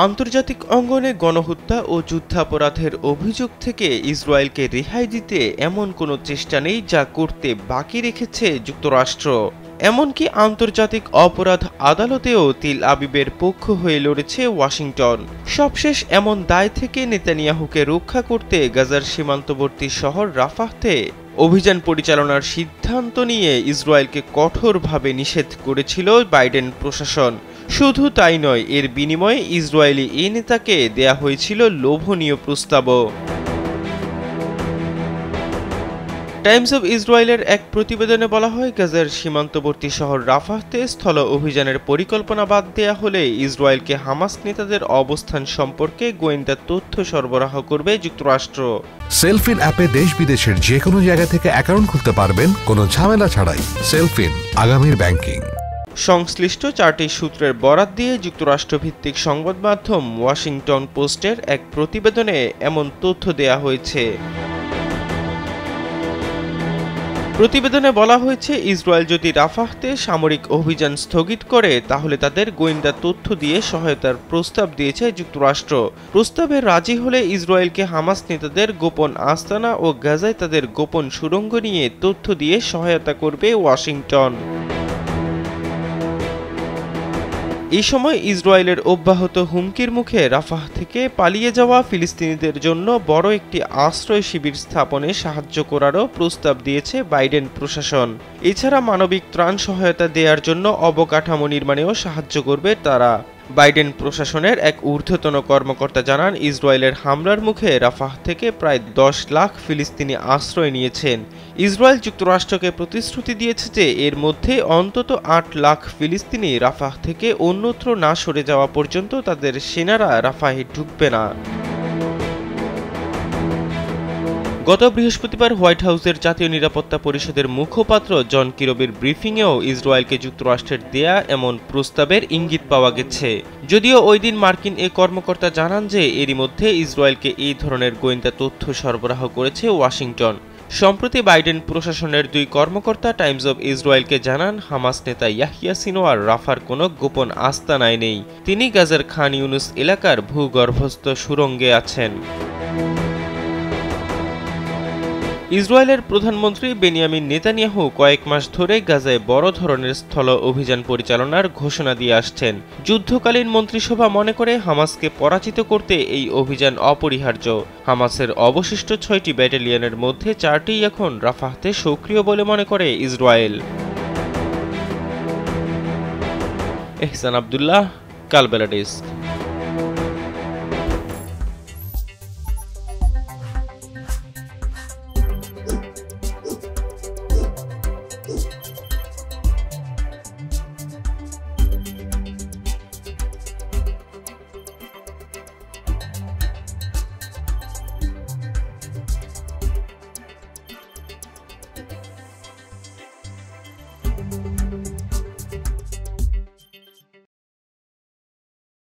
আন্তর্জাতিক অঙ্গনে গণহত্যা ও যুদ্ধাপরাধের অভিযোগ থেকে ইসরায়েলকে রেহাই দিতে এমন কোনো চেষ্টা নেই যা করতে বাকি রেখেছে যুক্তরাষ্ট্র। এমনকি আন্তর্জাতিক অপরাধ আদালতেও তেল আবিবের পক্ষ হয়ে লড়েছে ওয়াশিংটন। সবশেষ এমন দায় থেকে নেতানিয়াহুকে রক্ষা করতে গাজার সীমান্তবর্তী শহর রাফাহতে অভিযান পরিচালনার সিদ্ধান্ত নিয়ে ইসরায়েলকে কঠোরভাবে নিষেধ করেছিল বাইডেন প্রশাসন। শুধু তাই নয়, এর বিনিময়ে ইসরায়েলি এই নেতাকে দেয়া হয়েছিল লোভনীয় প্রস্তাবও। টাইমস অব ইসরায়েলের এক প্রতিবেদনে বলা হয়, গাজার সীমান্তবর্তী শহর রাফাহতে স্থল অভিযানের পরিকল্পনা বাদ দেয়া হলে ইসরায়েলকে হামাস নেতাদের অবস্থান সম্পর্কে গোয়েন্দা তথ্য সরবরাহ করবে যুক্তরাষ্ট্র। সেলফিন অ্যাপে দেশ বিদেশের যে কোনো জায়গা থেকে অ্যাকাউন্ট খুলতে পারবেন কোনো ঝামেলা ছাড়াই। সেলফিন, আগামীর ব্যাংকিং। সংশ্লিষ্ট চারটি সূত্রের বরাত দিয়ে যুক্তরাষ্ট্রভিত্তিক সংবাদ মাধ্যম ওয়াশিংটন পোস্টের এক প্রতিবেদনে এমন তথ্য দেয়া হয়েছে। প্রতিবেদনে বলা হয়েছে, ইসরায়েল যদি রাফাহতে সামরিক অভিযান স্থগিত করে তাহলে তাদের গোয়েন্দা তথ্য দিয়ে সহায়তার প্রস্তাব দিয়েছে যুক্তরাষ্ট্র। প্রস্তাবে রাজি হলে ইসরায়েলকে হামাস নেতাদের গোপন আস্তানা ও গাজায় তাদের গোপন সুড়ঙ্গ নিয়ে তথ্য দিয়ে সহায়তা করবে ওয়াশিংটন। এই সময় ইসরায়েলের অব্যাহত হুমকির মুখে রাফাহ থেকে পালিয়ে যাওয়া ফিলিস্তিনিদের জন্য বড় একটি আশ্রয় শিবির স্থাপনে সাহায্য করারও প্রস্তাব দিয়েছে বাইডেন প্রশাসন। এছাড়া মানবিক ত্রাণ সহায়তা দেওয়ার জন্য অবকাঠামো নির্মাণেও সাহায্য করবে তারা। বাইডেন প্রশাসনের এক ঊর্ধ্বতন কর্মকর্তা জানান, ইসরায়েলের হামলার মুখে রাফাহ থেকে প্রায় 10 লাখ ফিলিস্তিনি আশ্রয় নিয়েছেন। ইসরায়েল যুক্তরাষ্ট্রকে প্রতিশ্রুতি দিয়েছে যে এর মধ্যে অন্তত 8 লাখ ফিলিস্তিনি রাফাহ থেকে অন্যত্র না সরে যাওয়া পর্যন্ত তাদের সেনারা রাফাহে ঢুকবে না। গত বৃহস্পতিবার হোয়াইট হাউসের জাতীয় নিরাপত্তা পরিষদের মুখপাত্র জন কিরবির ব্রিফিংয়েও ইসরায়েলকে যুক্তরাষ্ট্রের দেয়া এমন প্রস্তাবের ইঙ্গিত পাওয়া গেছে। যদিও ওই দিন মার্কিন এ কর্মকর্তা জানান যে এরই মধ্যে ইসরায়েলকে এই ধরনের গোয়েন্দা তথ্য সরবরাহ করেছে ওয়াশিংটন। সম্প্রতি বাইডেন প্রশাসনের 2 কর্মকর্তা টাইমস অব ইসরায়েলকে জানান, হামাস নেতা ইয়াহিয়া সিনোয়ার রাফার কোনো গোপন আস্তানায় নেই। তিনি গাজার খান ইউনুস এলাকার ভূগর্ভস্থ সুড়ঙ্গে আছেন। ইসরায়েলের প্রধানমন্ত্রী বেনিয়ামিন নেতানিয়াহু কয়েক মাস ধরে গাজায় বড় ধরনের স্থল অভিযান পরিচালনার ঘোষণা দিয়ে আসছেন। যুদ্ধকালীন মন্ত্রিসভা মনে করে হামাসকে পরাজিত করতে এই অভিযান অপরিহার্য। হামাসের অবশিষ্ট 6টি ব্যাটালিয়নের মধ্যে 4টিই এখন রাফাহতে সক্রিয় বলে মনে করে ইসরায়েল। এহসান আব্দুল্লাহ, কালবেলা ডেস্ক।